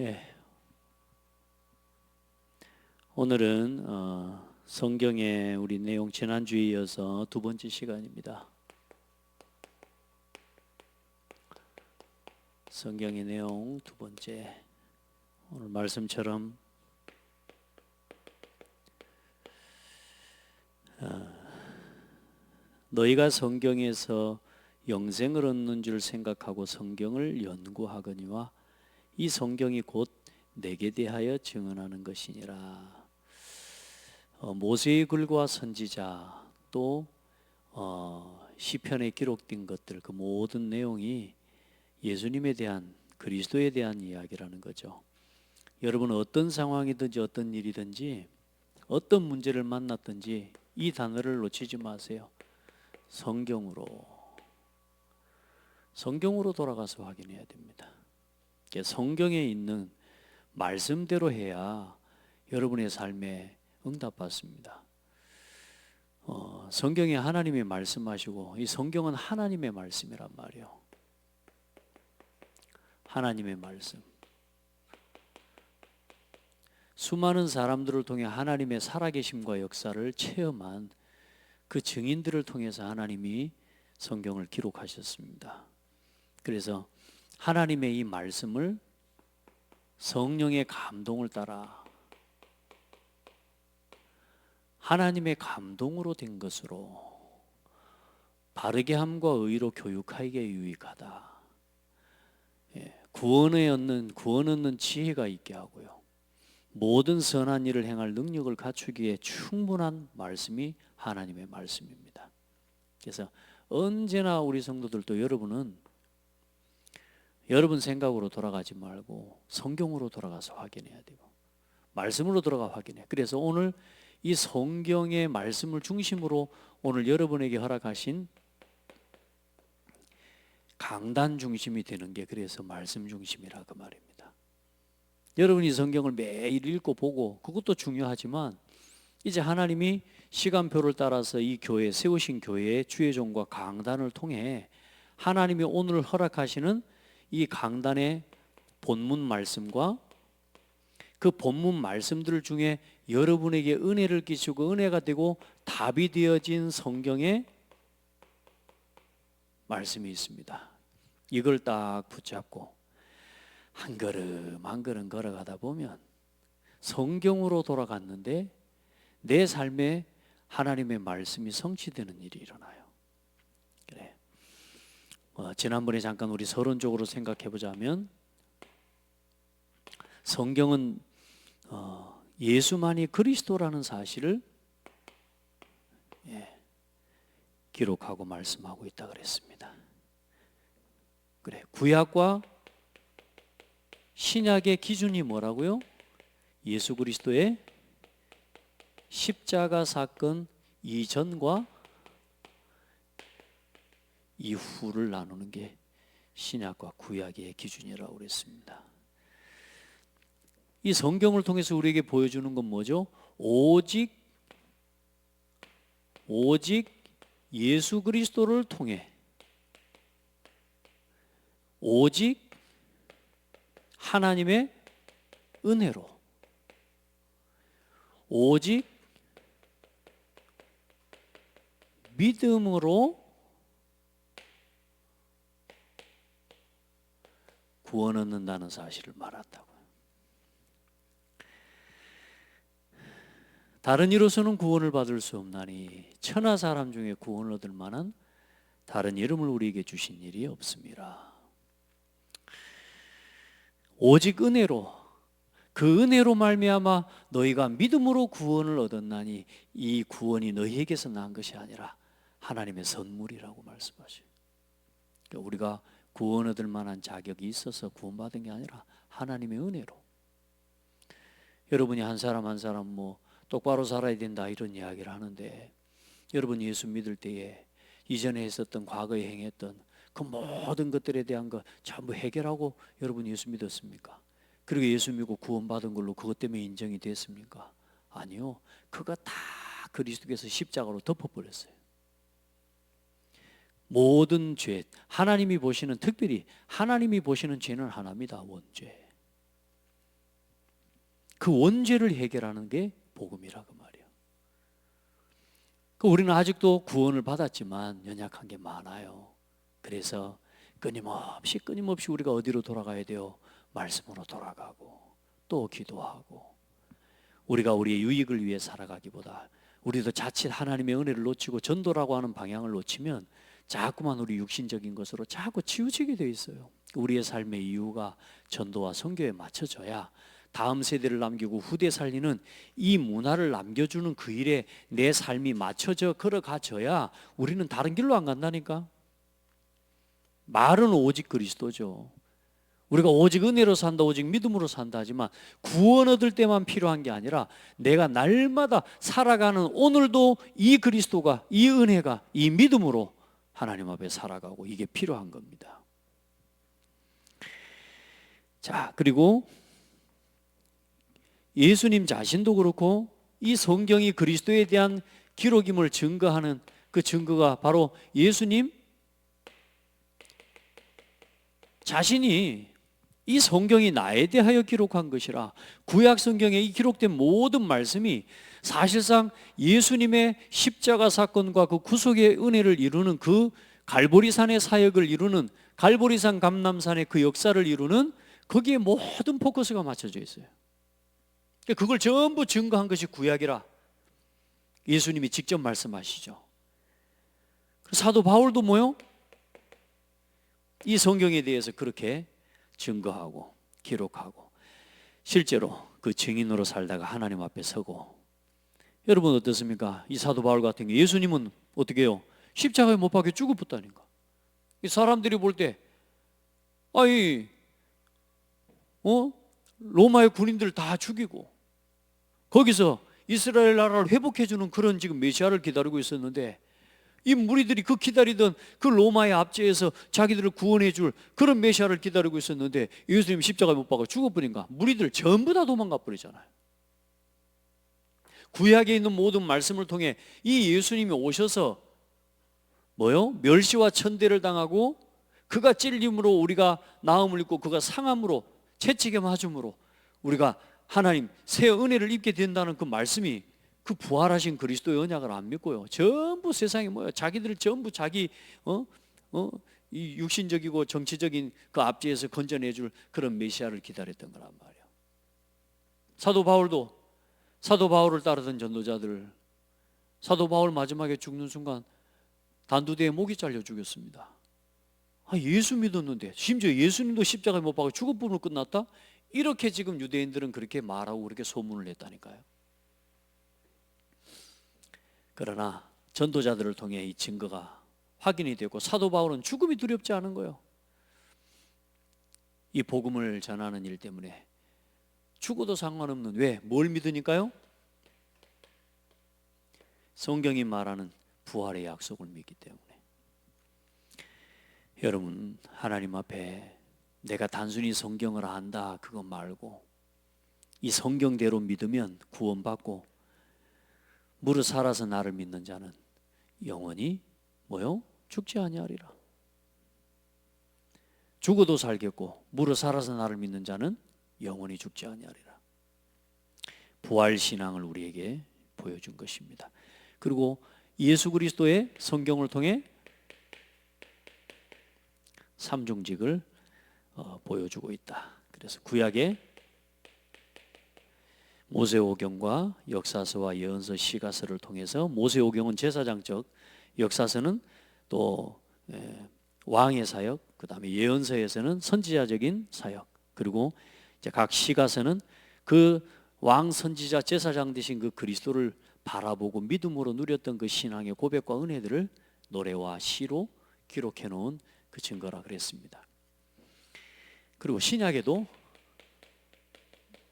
예, 오늘은 성경의 우리 내용 지난주에 이어서 두 번째 시간입니다. 성경의 내용 두 번째, 오늘 말씀처럼 너희가 성경에서 영생을 얻는 줄 생각하고 성경을 연구하거니와 이 성경이 곧 내게 대하여 증언하는 것이니라. 모세의 글과 선지자 또 시편에 기록된 것들, 그 모든 내용이 예수님에 대한, 그리스도에 대한 이야기라는 거죠. 여러분은 어떤 상황이든지 어떤 일이든지 어떤 문제를 만났든지 이 단어를 놓치지 마세요. 성경으로 돌아가서 확인해야 됩니다. 성경에 있는 말씀대로 해야 여러분의 삶에 응답받습니다. 성경에 하나님이 말씀하시고, 이 성경은 하나님의 말씀이란 말이에요. 하나님의 말씀. 수많은 사람들을 통해 하나님의 살아계심과 역사를 체험한 그 증인들을 통해서 하나님이 성경을 기록하셨습니다. 그래서 하나님의 이 말씀을 성령의 감동을 따라 하나님의 감동으로 된 것으로 바르게 함과 의로 교육하기에 유익하다. 구원 얻는 지혜가 있게 하고요, 모든 선한 일을 행할 능력을 갖추기에 충분한 말씀이 하나님의 말씀입니다. 그래서 언제나 우리 성도들도 여러분 생각으로 돌아가지 말고 성경으로 돌아가서 확인해야 되고, 말씀으로 돌아가 확인해. 그래서 오늘 이 성경의 말씀을 중심으로 오늘 여러분에게 허락하신 강단 중심이 되는 게, 그래서 말씀 중심이라 그 말입니다. 여러분이 성경을 매일 읽고 보고, 그것도 중요하지만 이제 하나님이 시간표를 따라서 이 교회, 세우신 교회의 주의 종과 강단을 통해 하나님이 오늘 허락하시는 이 강단의 본문 말씀과 그 본문 말씀들 중에 여러분에게 은혜를 끼치고 은혜가 되고 답이 되어진 성경의 말씀이 있습니다. 이걸 딱 붙잡고 한 걸음 한 걸음 걸어가다 보면 성경으로 돌아갔는데 내 삶에 하나님의 말씀이 성취되는 일이 일어나요. 그래. 지난번에 잠깐 우리 서론적으로 생각해 보자면, 성경은 예수만이 그리스도라는 사실을 기록하고 말씀하고 있다 그랬습니다. 그래, 구약과 신약의 기준이 뭐라고요? 예수 그리스도의 십자가 사건 이전과 이후를 나누는 게 신약과 구약의 기준이라고 그랬습니다. 이 성경을 통해서 우리에게 보여주는 건 뭐죠? 오직 예수 그리스도를 통해, 오직 하나님의 은혜로, 오직 믿음으로 구원 얻는다는 사실을 말한다고요. 다른 이로서는 구원을 받을 수 없나니 천하 사람 중에 구원을 얻을 만한 다른 이름을 우리에게 주신 일이 없습니다. 오직 은혜로, 그 은혜로 말미암아 너희가 믿음으로 구원을 얻었나니 이 구원이 너희에게서 난 것이 아니라 하나님의 선물이라고 말씀하셔요. 그러니까 우리가 구원 얻을 만한 자격이 있어서 구원받은 게 아니라 하나님의 은혜로. 여러분이 한 사람 한 사람 똑바로 살아야 된다 이런 이야기를 하는데, 여러분 예수 믿을 때에 이전에 했었던, 과거에 행했던 그 모든 것들에 대한 거 전부 해결하고 여러분 예수 믿었습니까? 그리고 예수 믿고 구원받은 걸로 그것 때문에 인정이 됐습니까? 아니요. 그거 다 그리스도께서 십자가로 덮어버렸어요. 모든 죄, 하나님이 보시는, 특별히 하나님이 보시는 죄는 하나입니다. 원죄. 그 원죄를 해결하는 게 복음이라 그 말이에요. 우리는 아직도 구원을 받았지만 연약한 게 많아요. 그래서 끊임없이 우리가 어디로 돌아가야 돼요? 말씀으로 돌아가고 또 기도하고, 우리가 우리의 유익을 위해 살아가기보다 우리도 자칫 하나님의 은혜를 놓치고 전도라고 하는 방향을 놓치면 자꾸만 우리 육신적인 것으로 자꾸 치우치게 돼 있어요. 우리의 삶의 이유가 전도와 선교에 맞춰져야 다음 세대를 남기고 후대 살리는 이 문화를 남겨주는 그 일에 내 삶이 맞춰져 걸어가져야 우리는 다른 길로 안 간다니까. 말은 오직 그리스도죠. 우리가 오직 은혜로 산다, 오직 믿음으로 산다 하지만 구원 얻을 때만 필요한 게 아니라 내가 날마다 살아가는 오늘도 이 그리스도가, 이 은혜가, 이 믿음으로 하나님 앞에 살아가고, 이게 필요한 겁니다. 자, 그리고 예수님 자신도 그렇고 이 성경이 그리스도에 대한 기록임을 증거하는 그 증거가 바로 예수님 자신이 이 성경이 나에 대하여 기록한 것이라, 구약 성경에 이 기록된 모든 말씀이 사실상 예수님의 십자가 사건과 그 구속의 은혜를 이루는, 그 갈보리산의 사역을 이루는, 갈보리산 감람산의 그 역사를 이루는 거기에 모든 포커스가 맞춰져 있어요. 그걸 전부 증거한 것이 구약이라 예수님이 직접 말씀하시죠. 사도 바울도 뭐요? 이 성경에 대해서 그렇게 증거하고 기록하고 실제로 그 증인으로 살다가 하나님 앞에 서고. 여러분 어떻습니까? 이 사도 바울 같은 게 예수님은 어떻게 해요? 십자가에 못 박혀 죽어붙다니까. 이 사람들이 볼 때 로마의 군인들 다 죽이고 거기서 이스라엘 나라를 회복해주는 그런 지금 메시아를 기다리고 있었는데, 이 무리들이 그 기다리던 그 로마의 압제에서 자기들을 구원해 줄 그런 메시아를 기다리고 있었는데 예수님 십자가에 못 박아 죽어버린가? 무리들 전부 다 도망가 버리잖아요. 구약에 있는 모든 말씀을 통해 이 예수님이 오셔서 멸시와 천대를 당하고 그가 찔림으로 우리가 나음을 입고 그가 상함으로 채찍에 맞음으로 우리가 하나님 새 은혜를 입게 된다는 그 말씀이, 그 부활하신 그리스도의 언약을 안 믿고요, 전부 세상에 자기들 전부 자기 이 육신적이고 정치적인 그 압제에서 건져내줄 그런 메시아를 기다렸던 거란 말이에요. 사도 바울을 따르던 전도자들, 사도 바울 마지막에 죽는 순간 단두대에 목이 잘려 죽였습니다. 예수 믿었는데, 심지어 예수님도 십자가에 못 박아 죽어버리고 끝났다? 이렇게 지금 유대인들은 그렇게 말하고 그렇게 소문을 냈다니까요. 그러나 전도자들을 통해 이 증거가 확인이 되고 사도 바울은 죽음이 두렵지 않은 거예요. 이 복음을 전하는 일 때문에 죽어도 상관없는, 왜? 뭘 믿으니까요? 성경이 말하는 부활의 약속을 믿기 때문에. 여러분, 하나님 앞에 내가 단순히 성경을 안다 그거 말고 이 성경대로 믿으면 구원받고, 무릇 살아서 나를 믿는 자는 영원히 죽지 아니하리라. 죽어도 살겠고 무릇 살아서 나를 믿는 자는 영원히 죽지 아니하리라. 부활 신앙을 우리에게 보여준 것입니다. 그리고 예수 그리스도의 성경을 통해 삼중직을 보여주고 있다. 그래서 구약의 모세오경과 역사서와 예언서, 시가서를 통해서, 모세오경은 제사장적, 역사서는 또 왕의 사역, 그 다음에 예언서에서는 선지자적인 사역, 그리고 이제 각 시가서는 그 왕, 선지자, 제사장 되신 그 그리스도를 바라보고 믿음으로 누렸던 그 신앙의 고백과 은혜들을 노래와 시로 기록해 놓은 그 증거라 그랬습니다. 그리고 신약에도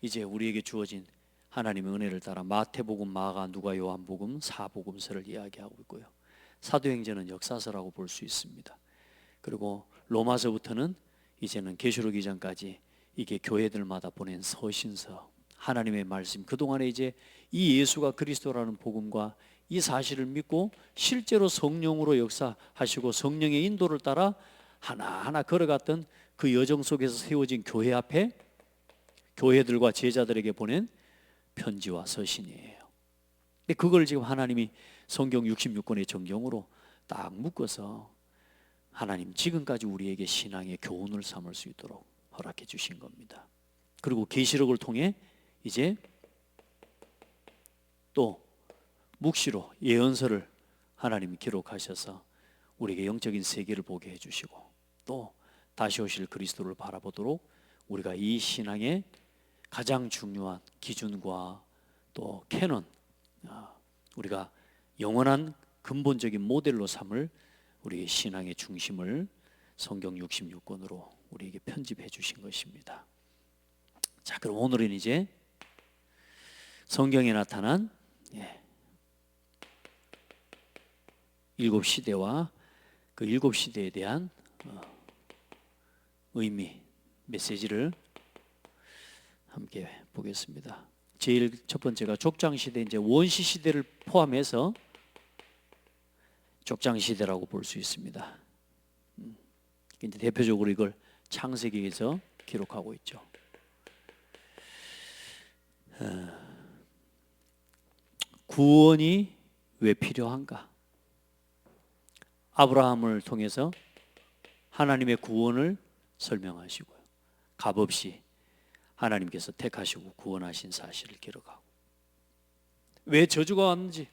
이제 우리에게 주어진 하나님의 은혜를 따라 마태복음, 마가, 누가, 요한복음, 사복음서를 이야기하고 있고요. 사도행전은 역사서라고 볼 수 있습니다. 그리고 로마서부터는 이제는 계시록 이전까지 이게 교회들마다 보낸 서신서, 하나님의 말씀, 그동안에 이제 이 예수가 그리스도라는 복음과 이 사실을 믿고 실제로 성령으로 역사하시고 성령의 인도를 따라 하나하나 걸어갔던 그 여정 속에서 세워진 교회 앞에 교회들과 제자들에게 보낸 편지와 서신이에요. 근데 그걸 지금 하나님이 성경 66권의 정경으로 딱 묶어서 하나님 지금까지 우리에게 신앙의 교훈을 삼을 수 있도록 허락해 주신 겁니다. 그리고 계시록을 통해 이제 또 묵시로 예언서를 하나님이 기록하셔서 우리에게 영적인 세계를 보게 해주시고 또 다시 오실 그리스도를 바라보도록 우리가 이 신앙의 가장 중요한 기준과 또 캐논, 우리가 영원한 근본적인 모델로 삼을 우리의 신앙의 중심을 성경 66권으로 우리에게 편집해 주신 것입니다. 자, 그럼 오늘은 이제 성경에 나타난 일곱 시대와 그 일곱 시대에 대한 의미, 메시지를 함께 보겠습니다. 제일 첫 번째가 족장 시대, 이제 원시 시대를 포함해서 족장 시대라고 볼 수 있습니다. 이제 대표적으로 이걸 창세기에서 기록하고 있죠. 구원이 왜 필요한가? 아브라함을 통해서 하나님의 구원을 설명하시고요. 값없이 하나님께서 택하시고 구원하신 사실을 기록하고, 왜 저주가 왔는지,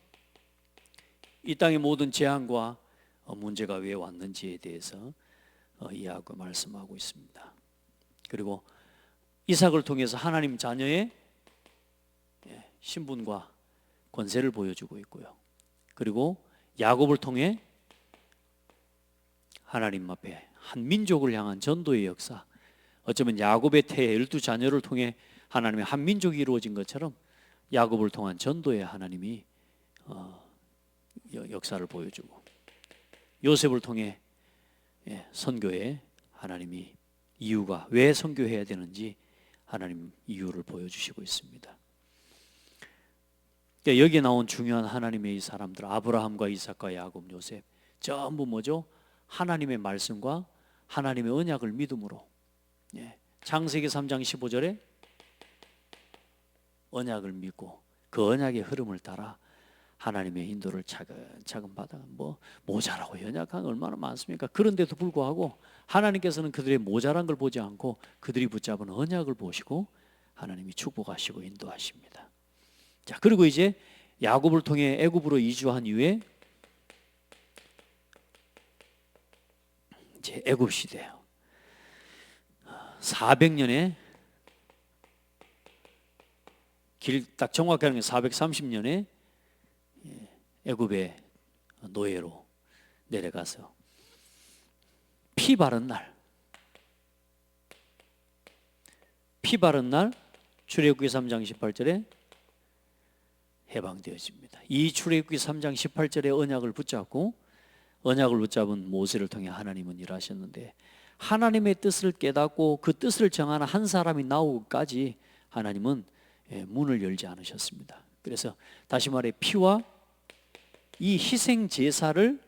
이 땅의 모든 재앙과 문제가 왜 왔는지에 대해서 이해하고 말씀하고 있습니다. 그리고 이삭을 통해서 하나님 자녀의 신분과 권세를 보여주고 있고요. 그리고 야곱을 통해 하나님 앞에 한 민족을 향한 전도의 역사, 어쩌면 야곱의 태의 12자녀를 통해 하나님의 한 민족이 이루어진 것처럼 야곱을 통한 전도의 하나님이 역사를 보여주고, 요셉을 통해 선교에 하나님이 이유가 왜 선교해야 되는지 하나님 이유를 보여주시고 있습니다. 여기에 나온 중요한 하나님의 이 사람들, 아브라함과 이삭과 야곱, 요셉, 전부 뭐죠? 하나님의 말씀과 하나님의 언약을 믿음으로, 창세기 3장 15절에 언약을 믿고 그 언약의 흐름을 따라 하나님의 인도를 차근차근 받아, 모자라고 연약한 얼마나 많습니까? 그런데도 불구하고 하나님께서는 그들의 모자란 걸 보지 않고 그들이 붙잡은 언약을 보시고 하나님이 축복하시고 인도하십니다. 자, 그리고 이제 야곱을 통해 애굽으로 이주한 이후에 이제 애굽 시대예요. 400년에 딱 정확하게 하는 게 430년에 애굽의 노예로 내려가서 피 바른 날 출애굽기 3장 18절에 해방되어집니다. 이 출애굽기 3장 18절의 언약을 붙잡고 언약을 붙잡은 모세를 통해 하나님은 일하셨는데, 하나님의 뜻을 깨닫고 그 뜻을 정하는 한 사람이 나오기까지 하나님은 문을 열지 않으셨습니다. 그래서 다시 말해 피와 이 희생 제사를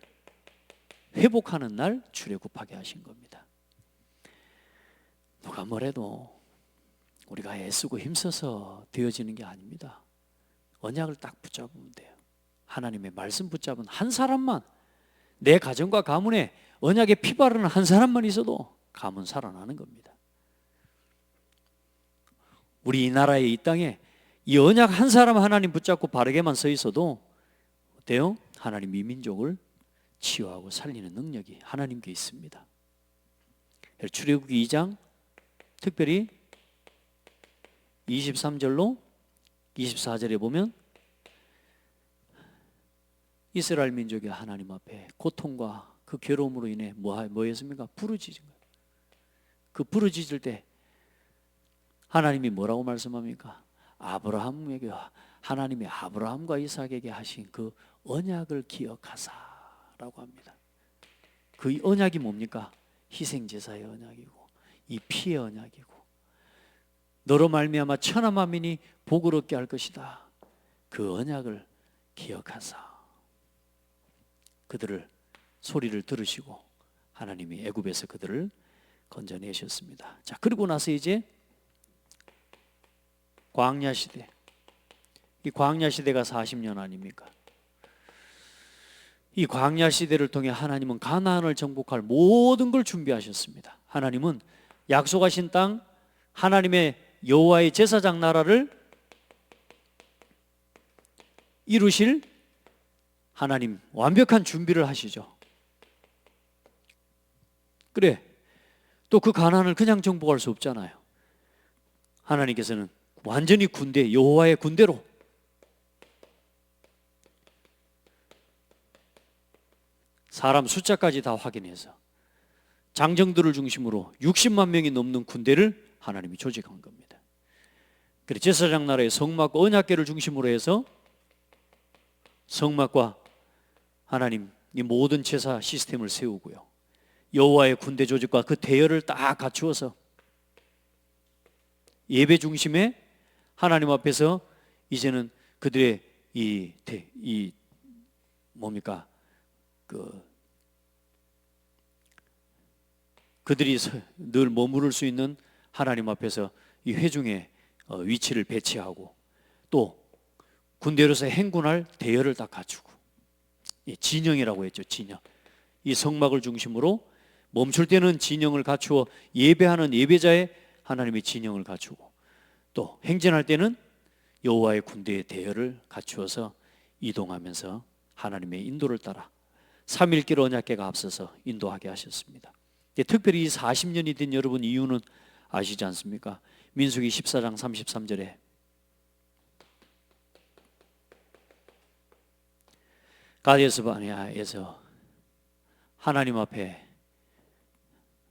회복하는 날 출애굽하게 하신 겁니다. 누가 뭐래도 우리가 애쓰고 힘써서 되어지는 게 아닙니다. 언약을 딱 붙잡으면 돼요. 하나님의 말씀 붙잡은 한 사람만, 내 가정과 가문에 언약에 피 바르는 한 사람만 있어도 가문 살아나는 겁니다. 우리 이 나라에, 이 땅에 이 언약 한 사람 하나님 붙잡고 바르게만 서 있어도 어때요? 하나님 이 민족을 치유하고 살리는 능력이 하나님께 있습니다. 출애굽기 2장 특별히 23절로 24절에 보면 이스라엘 민족이 하나님 앞에 고통과 그 괴로움으로 인해 뭐였습니까? 부르짖은 거예요. 그 부르짖을 때 하나님이 뭐라고 말씀합니까? 아브라함에게, 하나님이 아브라함과 이삭에게 하신 그 언약을 기억하사라고 합니다. 그 언약이 뭡니까? 희생제사의 언약이고 이 피의 언약이고, 너로 말미암아 천하 만민이 복을 얻게 할 것이다. 그 언약을 기억하사 그들을 소리를 들으시고 하나님이 애굽에서 그들을 건져내셨습니다. 자, 그리고 나서 이제 광야 시대, 이 광야 시대가 40년 아닙니까? 이 광야 시대를 통해 하나님은 가나안을 정복할 모든 걸 준비하셨습니다. 하나님은 약속하신 땅, 하나님의 여호와의 제사장 나라를 이루실 하나님 완벽한 준비를 하시죠. 그래, 또 그 가나안을 그냥 정복할 수 없잖아요. 하나님께서는 완전히 군대, 여호와의 군대로 사람 숫자까지 다 확인해서 장정들을 중심으로 60만 명이 넘는 군대를 하나님이 조직한 겁니다. 그래서 제사장 나라의 성막과 언약궤를 중심으로 해서 성막과 하나님 이 모든 제사 시스템을 세우고요, 여호와의 군대 조직과 그 대열을 딱 갖추어서 예배 중심에 하나님 앞에서 이제는 그들의 그들이 늘 머무를 수 있는 하나님 앞에서 이 회중의 위치를 배치하고, 또 군대로서 행군할 대열을 다 갖추고, 진영이라고 했죠. 진영. 이 성막을 중심으로 멈출 때는 진영을 갖추어 예배하는 예배자의 하나님의 진영을 갖추고, 또 행진할 때는 여호와의 군대의 대열을 갖추어서 이동하면서 하나님의 인도를 따라 3.1길 언약궤가 앞서서 인도하게 하셨습니다. 특별히 이 40년이 된 여러분 이유는 아시지 않습니까? 민수기 14장 33절에 가데스 바네아에서 하나님 앞에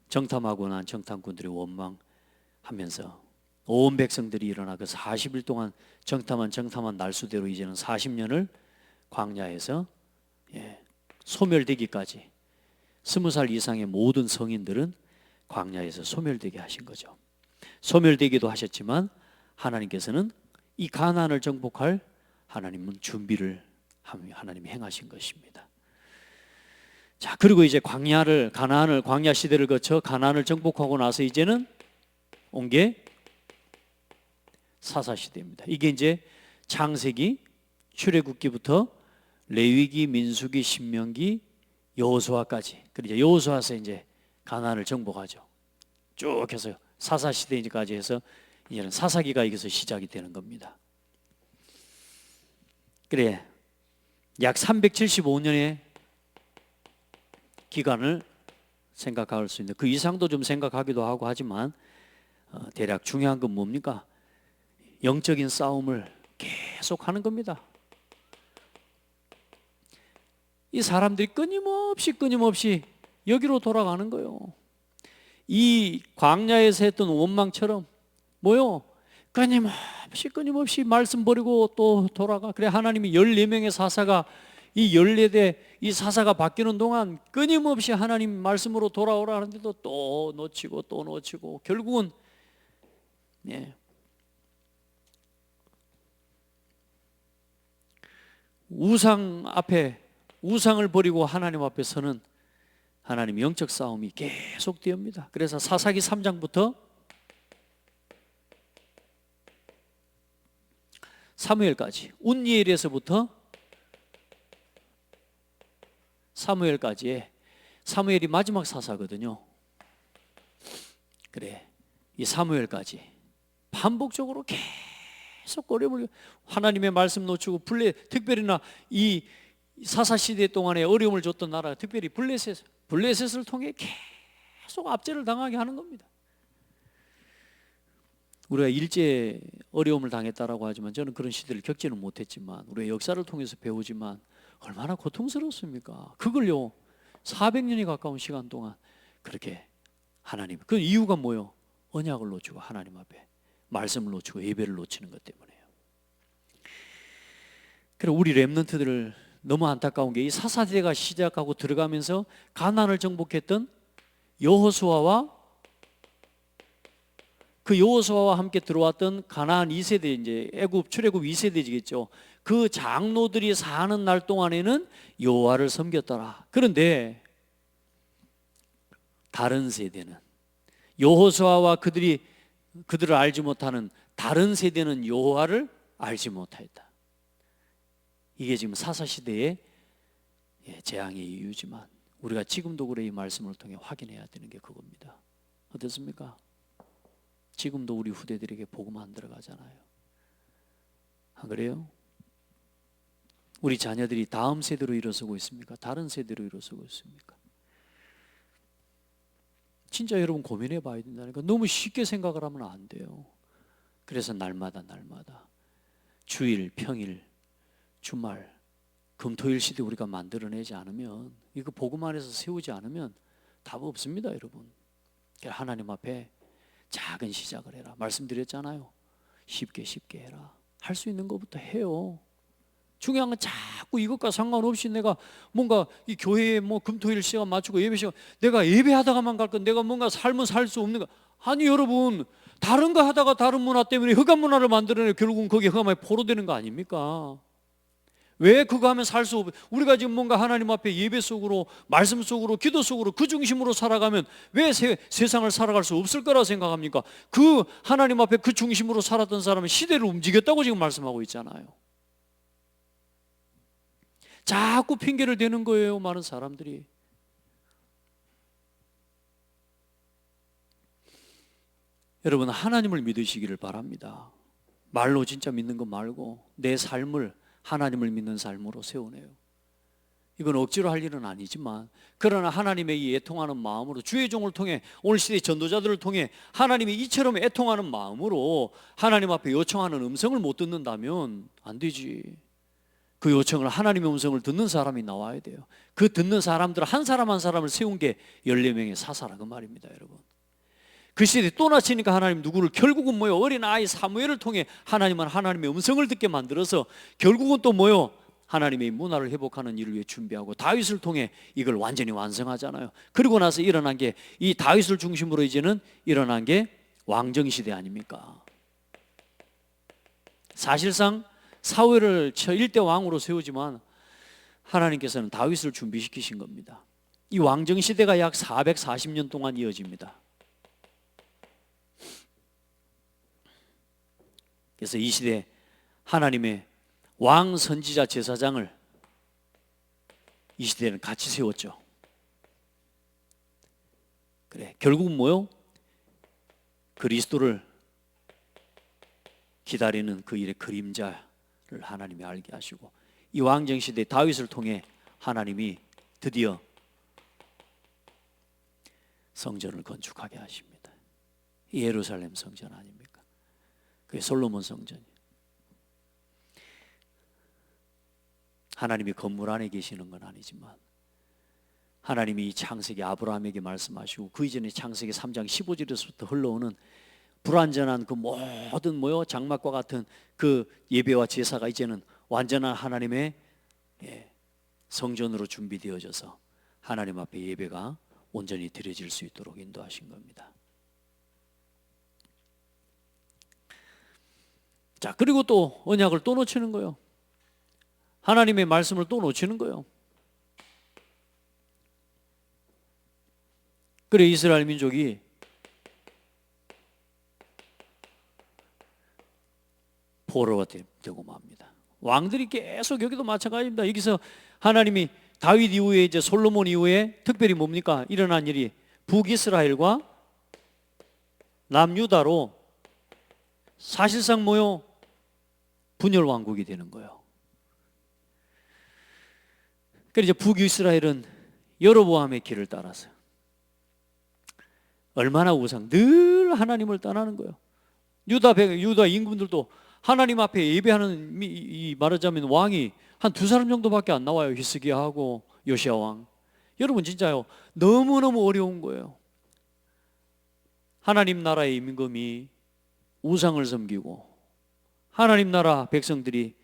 정탐하고 난 정탐꾼들이 원망하면서 온 백성들이 일어나 그 40일 동안 정탐한 날수대로 이제는 40년을 광야에서 소멸되기까지 20살 이상의 모든 성인들은 광야에서 소멸되게 하신 거죠. 소멸되기도 하셨지만 하나님께서는 이 가나안을 정복할 하나님은 준비를 하나님이 행하신 것입니다. 자, 그리고 이제 가나안을 광야 시대를 거쳐 가나안을 정복하고 나서 이제는 온 게 사사 시대입니다. 이게 이제 창세기, 출애굽기부터 레위기, 민수기, 신명기, 여호수아까지. 그리고 여호수아에서 이제 가나안을 정복하죠. 쭉 해서 사사 시대까지 해서 이제는 사사기가 여기서 시작이 되는 겁니다. 그래, 약 375년의 기간을 생각할 수 있는, 그 이상도 좀 생각하기도 하고 하지만 대략 중요한 건 뭡니까? 영적인 싸움을 계속 하는 겁니다. 이 사람들이 끊임없이 여기로 돌아가는 거예요. 이 광야에서 했던 원망처럼 뭐요? 끊임없이 말씀 버리고 또 돌아가. 그래, 하나님이 14명의 사사가 이 14대 이 사사가 바뀌는 동안 끊임없이 하나님 말씀으로 돌아오라 하는데도 또 놓치고 결국은 우상 앞에 우상을 버리고 하나님 앞에 서는 하나님 영적 싸움이 계속됩니다. 그래서 사사기 3장부터 사무엘까지, 운니엘에서부터 사무엘까지의, 사무엘이 마지막 사사거든요. 그래, 이 사무엘까지 반복적으로 계속 어려움을, 하나님의 말씀 놓치고 특별히나 이 사사 시대 동안에 어려움을 줬던 나라가 특별히 블레셋을 통해 계속 압제를 당하게 하는 겁니다. 우리가 일제 어려움을 당했다라고 하지만 저는 그런 시대를 겪지는 못했지만 우리가 역사를 통해서 배우지만 얼마나 고통스럽습니까? 그걸요 400년이 가까운 시간 동안 그렇게 하나님, 그 이유가 뭐요? 언약을 놓치고 하나님 앞에 말씀을 놓치고 예배를 놓치는 것 때문에요. 그래, 우리 렘넌트들을 너무 안타까운 게 이 사사대가 시작하고 들어가면서 가나안을 정복했던 여호수아와 그 여호수아와 함께 들어왔던 가나안 2세대, 이제 출애굽 2세대지겠죠. 그 장로들이 사는 날 동안에는 여호와를 섬겼더라. 그런데 다른 세대는, 여호수아와 그들을 알지 못하는 다른 세대는 여호와를 알지 못하였다. 이게 지금 사사시대의 재앙의 이유지만 우리가 지금도 그래 이 말씀을 통해 확인해야 되는 게 그겁니다. 어떻습니까? 지금도 우리 후대들에게 복음 안 들어가잖아요. 안 그래요? 우리 자녀들이 다음 세대로 일어서고 있습니까? 다른 세대로 일어서고 있습니까? 진짜 여러분 고민해 봐야 된다니까. 너무 쉽게 생각을 하면 안 돼요. 그래서 날마다 주일, 평일, 주말, 금토일 시대 우리가 만들어내지 않으면, 이거 복음 안에서 세우지 않으면 답 없습니다, 여러분. 하나님 앞에 작은 시작을 해라. 말씀드렸잖아요. 쉽게 해라. 할 수 있는 것부터 해요. 중요한 건 자꾸 이것과 상관없이 내가 뭔가 이 교회에 뭐 금토일 시간 맞추고 예배 시간 내가 예배하다가만 갈 건 내가 뭔가 삶은 살 수 없는 거. 아니 여러분, 다른 거 하다가 다른 문화 때문에 흑암 문화를 만들어내 결국은 거기에 흑암에 포로되는 거 아닙니까? 왜 그거 하면 살 수 없? 우리가 지금 뭔가 하나님 앞에 예배 속으로, 말씀 속으로, 기도 속으로 그 중심으로 살아가면 왜 세상을 살아갈 수 없을 거라 생각합니까? 그 하나님 앞에 그 중심으로 살았던 사람은 시대를 움직였다고 지금 말씀하고 있잖아요. 자꾸 핑계를 대는 거예요, 많은 사람들이. 여러분, 하나님을 믿으시기를 바랍니다. 말로 진짜 믿는 거 말고 내 삶을 하나님을 믿는 삶으로 세우네요. 이건 억지로 할 일은 아니지만, 그러나 하나님의 이 애통하는 마음으로 주의 종을 통해, 오늘 시대 전도자들을 통해 하나님이 이처럼 애통하는 마음으로 하나님 앞에 요청하는 음성을 못 듣는다면 안 되지. 그 요청을, 하나님의 음성을 듣는 사람이 나와야 돼요. 그 듣는 사람들 한 사람 한 사람을 세운 게 14명의 사사라 그 말입니다, 여러분. 그 시대에 또 나치니까 하나님 누구를, 결국은 뭐요? 어린아이 사무엘을 통해 하나님은 하나님의 음성을 듣게 만들어서 결국은 또 뭐요? 하나님의 문화를 회복하는 일을 위해 준비하고 다윗을 통해 이걸 완전히 완성하잖아요. 그리고 나서 일어난 게, 이 다윗을 중심으로 이제는 일어난 게 왕정시대 아닙니까? 사실상 사울을 1대 왕으로 세우지만 하나님께서는 다윗을 준비시키신 겁니다. 이 왕정시대가 약 440년 동안 이어집니다. 그래서 이 시대에 하나님의 왕, 선지자, 제사장을 이 시대에는 같이 세웠죠. 그래, 결국은 뭐요? 그리스도를 기다리는 그 일의 그림자를 하나님이 알게 하시고, 이 왕정시대 다윗을 통해 하나님이 드디어 성전을 건축하게 하십니다. 예루살렘 성전 아닙니까? 그게 솔로몬 성전이에요. 하나님이 건물 안에 계시는 건 아니지만 하나님이 이 창세기 아브라함에게 말씀하시고, 그 이전에 창세기 3장 15절에서부터 흘러오는 불완전한 그 모든 뭐요? 장막과 같은 그 예배와 제사가 이제는 완전한 하나님의 성전으로 준비되어져서 하나님 앞에 예배가 온전히 드려질 수 있도록 인도하신 겁니다. 자, 그리고 또 언약을 또 놓치는 거예요. 하나님의 말씀을 또 놓치는 거예요. 그래, 이스라엘 민족이 포로가 되고 맙니다. 왕들이 계속, 여기도 마찬가지입니다. 여기서 하나님이 다윗 이후에, 이제 솔로몬 이후에 특별히 뭡니까? 일어난 일이 북이스라엘과 남유다로 사실상 뭐요? 분열 왕국이 되는 거예요. 그래서 이제 북이스라엘은 여로보암의 길을 따라서 얼마나 늘 하나님을 떠나는 거예요. 유다 임금들도 하나님 앞에 예배하는, 이 말하자면 왕이 한 2사람 정도밖에 안 나와요. 히스기야하고 요시야 왕. 여러분 진짜요, 너무너무 어려운 거예요. 하나님 나라의 임금이 우상을 섬기고 하나님 나라 백성들이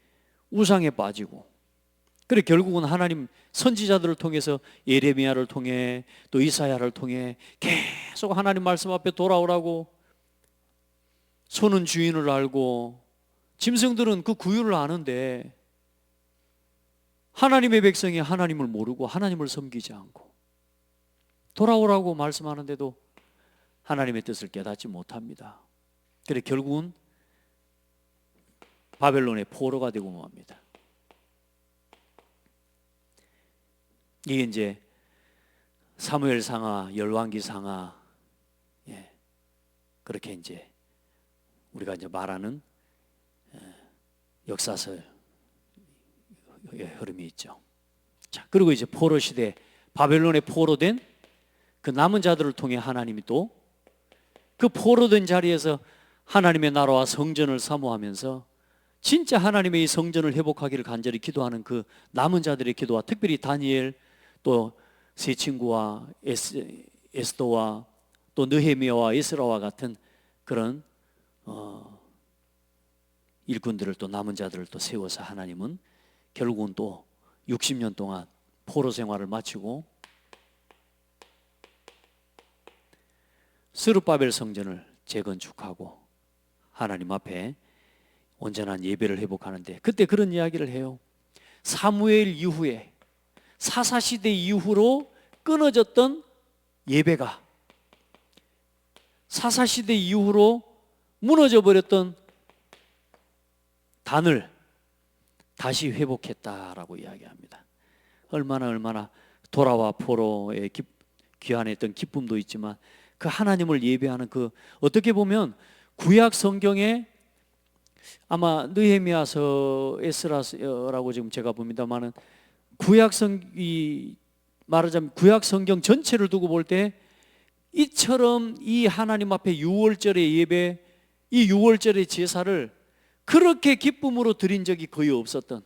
우상에 빠지고, 그래 결국은 하나님 선지자들을 통해서, 예레미야를 통해 또 이사야를 통해 계속 하나님 말씀 앞에 돌아오라고, 소는 주인을 알고 짐승들은 그 구유를 아는데 하나님의 백성이 하나님을 모르고 하나님을 섬기지 않고 돌아오라고 말씀하는데도 하나님의 뜻을 깨닫지 못합니다. 그래 결국은 바벨론의 포로가 되고 맙니다. 이게 이제 사무엘 상하, 열왕기 상하, 예, 그렇게 이제 우리가 이제 말하는 역사서의 흐름이 있죠. 자, 그리고 이제 포로 시대, 바벨론에 포로된 그 남은 자들을 통해 하나님이 또 그 포로된 자리에서 하나님의 나라와 성전을 사모하면서 진짜 하나님의 이 성전을 회복하기를 간절히 기도하는 그 남은 자들의 기도와, 특별히 다니엘, 또 세 친구와 에스더와 또 느헤미야와 에스라와 같은 그런 일꾼들을, 또 남은 자들을 또 세워서 하나님은 결국은 또 60년 동안 포로 생활을 마치고 스룹바벨 성전을 재건축하고 하나님 앞에 온전한 예배를 회복하는데, 그때 그런 이야기를 해요. 사무엘 이후에, 사사시대 이후로 끊어졌던 예배가 사사시대 이후로 무너져 버렸던 단을 다시 회복했다라고 이야기합니다. 얼마나 돌아와 포로의 귀환했던 기쁨도 있지만 그 하나님을 예배하는 그, 어떻게 보면 구약 성경에 아마 느헤미야서, 에스라라고 지금 제가 봅니다만은 말하자면 구약 성경 전체를 두고 볼 때 이처럼 이 하나님 앞에 유월절의 예배, 이 유월절의 제사를 그렇게 기쁨으로 드린 적이 거의 없었던,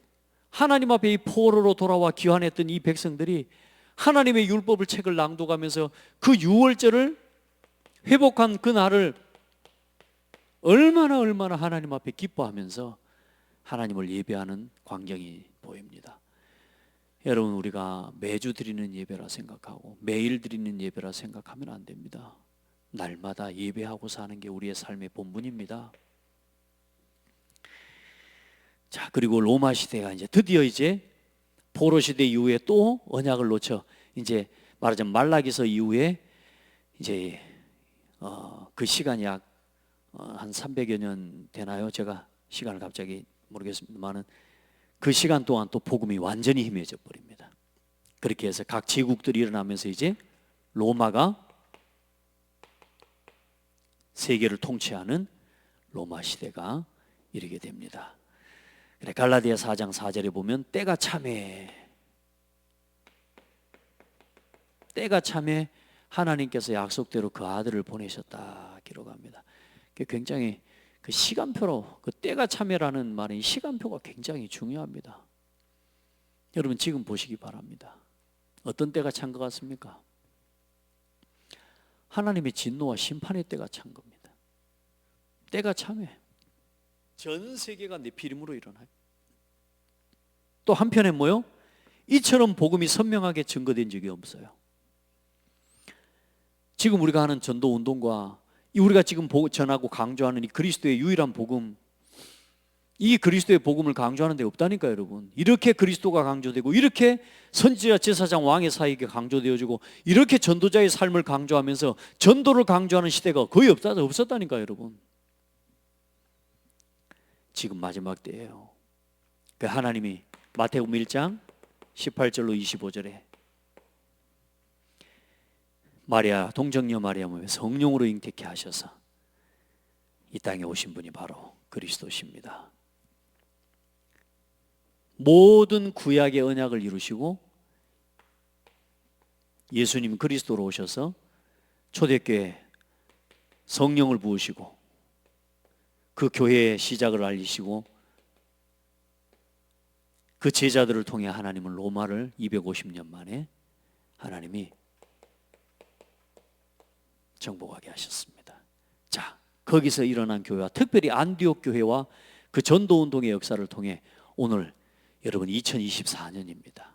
하나님 앞에 이 포로로 돌아와 귀환했던 이 백성들이 하나님의 율법을 책을 낭독하면서 그 유월절을 회복한 그 날을 얼마나 하나님 앞에 기뻐하면서 하나님을 예배하는 광경이 보입니다. 여러분, 우리가 매주 드리는 예배라 생각하고 매일 드리는 예배라 생각하면 안 됩니다. 날마다 예배하고 사는 게 우리의 삶의 본분입니다. 자, 그리고 로마 시대가 이제 드디어 이제 포로 시대 이후에 또 언약을 놓쳐, 이제 말하자면 말라기서 이후에 이제 그 시간이 약 한 300여 년 되나요? 제가 시간을 갑자기 모르겠습니다만은 그 시간 동안 또 복음이 완전히 희미해져 버립니다. 그렇게 해서 각 제국들이 일어나면서 이제 로마가 세계를 통치하는 로마 시대가 이르게 됩니다. 그래, 갈라디아 4장 4절에 보면 때가 참에 하나님께서 약속대로 그 아들을 보내셨다 기록합니다. 굉장히 그 시간표로, 그 때가 참에라는 말이, 시간표가 굉장히 중요합니다. 여러분, 지금 보시기 바랍니다. 어떤 때가 찬 것 같습니까? 하나님의 진노와 심판의 때가 찬 겁니다. 때가 참에 전 세계가 네피림으로 일어나요. 또 한편에 뭐요? 이처럼 복음이 선명하게 증거된 적이 없어요. 지금 우리가 하는 전도 운동과 우리가 지금 전하고 강조하는 이 그리스도의 유일한 복음, 이 그리스도의 복음을 강조하는 데 없다니까요, 여러분. 이렇게 그리스도가 강조되고, 이렇게 선지자, 제사장, 왕의 사역이 강조되어지고, 이렇게 전도자의 삶을 강조하면서 전도를 강조하는 시대가 거의 없었다니까요, 여러분. 지금 마지막 때예요. 그 하나님이 마태복음 1장 18절로 25절에 마리아, 동정녀 마리아를 성령으로 잉태케 하셔서 이 땅에 오신 분이 바로 그리스도십니다. 모든 구약의 언약을 이루시고 예수님 그리스도로 오셔서 초대교회 성령을 부으시고 그 교회의 시작을 알리시고 그 제자들을 통해 하나님은 로마를 250년 만에 하나님이 정복하게 하셨습니다. 자, 거기서 일어난 교회와 특별히 안디옥 교회와 그 전도운동의 역사를 통해 오늘 여러분 2024년입니다.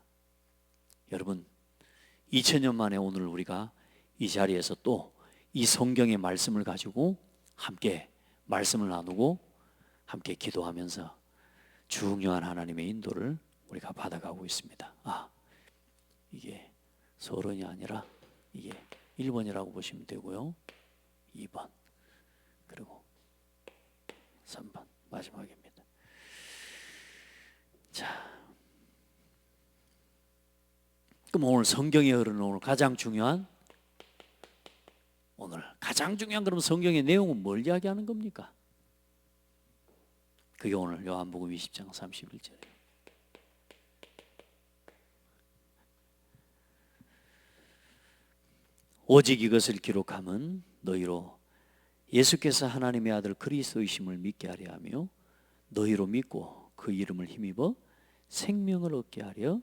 여러분 2000년 만에 오늘 우리가 이 자리에서 또 이 성경의 말씀을 가지고 함께 말씀을 나누고 함께 기도하면서 중요한 하나님의 인도를 우리가 받아가고 있습니다. 이게 서론이 아니라 이게 1번이라고 보시면 되고요. 2번 그리고 3번 마지막입니다. 자, 그럼 오늘 성경에 흐르는 가장 중요한 그럼 성경의 내용은 뭘 이야기하는 겁니까? 그게 오늘 요한복음 20장 31절이에요. 오직 이것을 기록함은 너희로 예수께서 하나님의 아들 그리스도이심을 믿게 하려 하며 너희로 믿고 그 이름을 힘입어 생명을 얻게 하려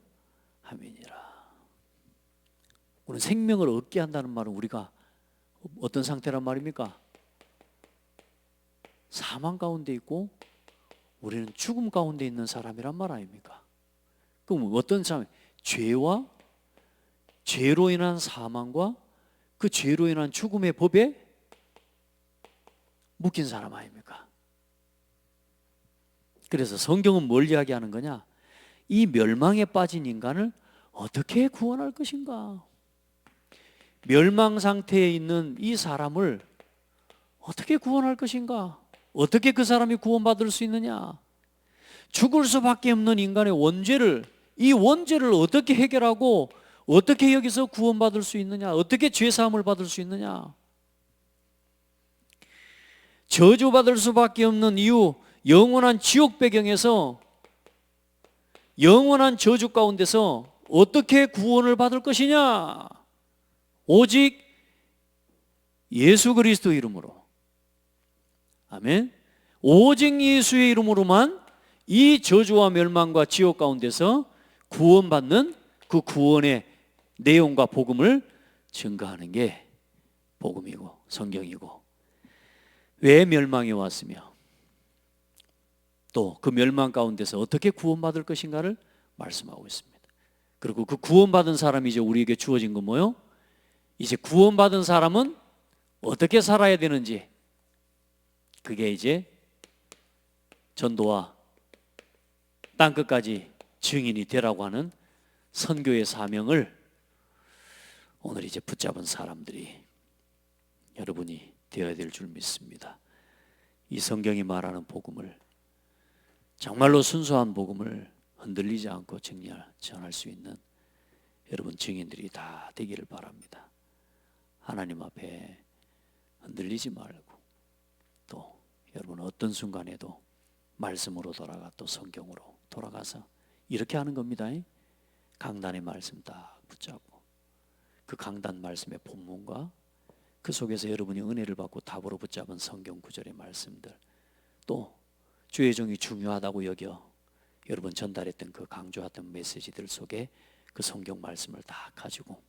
함이니라. 오늘 생명을 얻게 한다는 말은 우리가 어떤 상태란 말입니까? 사망 가운데 있고 우리는 죽음 가운데 있는 사람이란 말 아닙니까? 그럼 어떤 사람? 죄로 인한 사망과 그 죄로 인한 죽음의 법에 묶인 사람 아닙니까? 그래서 성경은 뭘 이야기하는 거냐? 이 멸망에 빠진 인간을 어떻게 구원할 것인가? 멸망 상태에 있는 이 사람을 어떻게 구원할 것인가? 어떻게 그 사람이 구원받을 수 있느냐? 죽을 수밖에 없는 인간의 이 원죄를 어떻게 해결하고 어떻게 여기서 구원받을 수 있느냐? 어떻게 죄사함을 받을 수 있느냐? 저주받을 수밖에 없는 이유, 영원한 지옥 배경에서 영원한 저주 가운데서 어떻게 구원을 받을 것이냐? 오직 예수 그리스도 이름으로. 아멘. 오직 예수의 이름으로만 이 저주와 멸망과 지옥 가운데서 구원받는 그 구원의 내용과 복음을 증거하는 게 복음이고 성경이고, 왜 멸망이 왔으며 또 그 멸망 가운데서 어떻게 구원받을 것인가를 말씀하고 있습니다. 그리고 그 구원받은 사람이 이제 우리에게 주어진 건 뭐요? 이제 구원받은 사람은 어떻게 살아야 되는지, 그게 이제 전도와 땅끝까지 증인이 되라고 하는 선교의 사명을 오늘 이제 붙잡은 사람들이 여러분이 되어야 될 줄 믿습니다. 이 성경이 말하는 복음을, 정말로 순수한 복음을 흔들리지 않고 전할 수 있는 여러분 증인들이 다 되기를 바랍니다. 하나님 앞에 흔들리지 말고, 또 여러분 어떤 순간에도 말씀으로 돌아가 또 성경으로 돌아가서 이렇게 하는 겁니다. 강단의 말씀 딱 붙잡고 그 강단 말씀의 본문과 그 속에서 여러분이 은혜를 받고 답으로 붙잡은 성경 구절의 말씀들, 또 주의 종이 중요하다고 여겨 여러분 전달했던 그 강조했던 메시지들 속에 그 성경 말씀을 다 가지고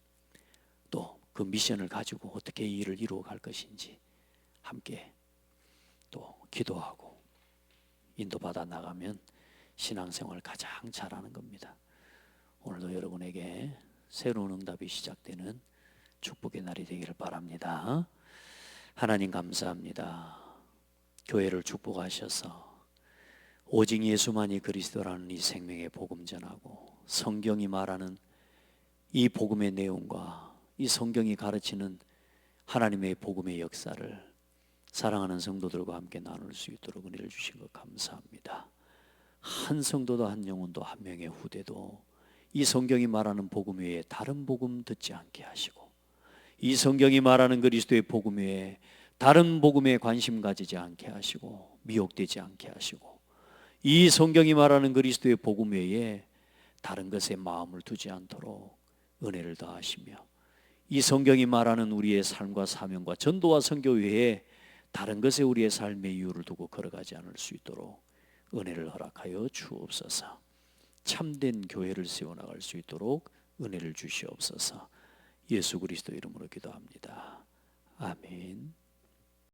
또 그 미션을 가지고 어떻게 이 일을 이루어 갈 것인지 함께 또 기도하고 인도받아 나가면 신앙생활을 가장 잘하는 겁니다. 오늘도 여러분에게 새로운 응답이 시작되는 축복의 날이 되기를 바랍니다. 하나님 감사합니다. 교회를 축복하셔서 오직 예수만이 그리스도라는 이 생명의 복음 전하고, 성경이 말하는 이 복음의 내용과 이 성경이 가르치는 하나님의 복음의 역사를 사랑하는 성도들과 함께 나눌 수 있도록 은혜를 주신 것 감사합니다. 한 성도도 한 영혼도 한 명의 후대도 이 성경이 말하는 복음 외에 다른 복음 듣지 않게 하시고, 이 성경이 말하는 그리스도의 복음 외에 다른 복음에 관심 가지지 않게 하시고 미혹되지 않게 하시고, 이 성경이 말하는 그리스도의 복음 외에 다른 것에 마음을 두지 않도록 은혜를 더하시며, 이 성경이 말하는 우리의 삶과 사명과 전도와 선교 외에 다른 것에 우리의 삶의 이유를 두고 걸어가지 않을 수 있도록 은혜를 허락하여 주옵소서. 참된 교회를 세워나갈 수 있도록 은혜를 주시옵소서. 예수 그리스도 이름으로 기도합니다. 아멘.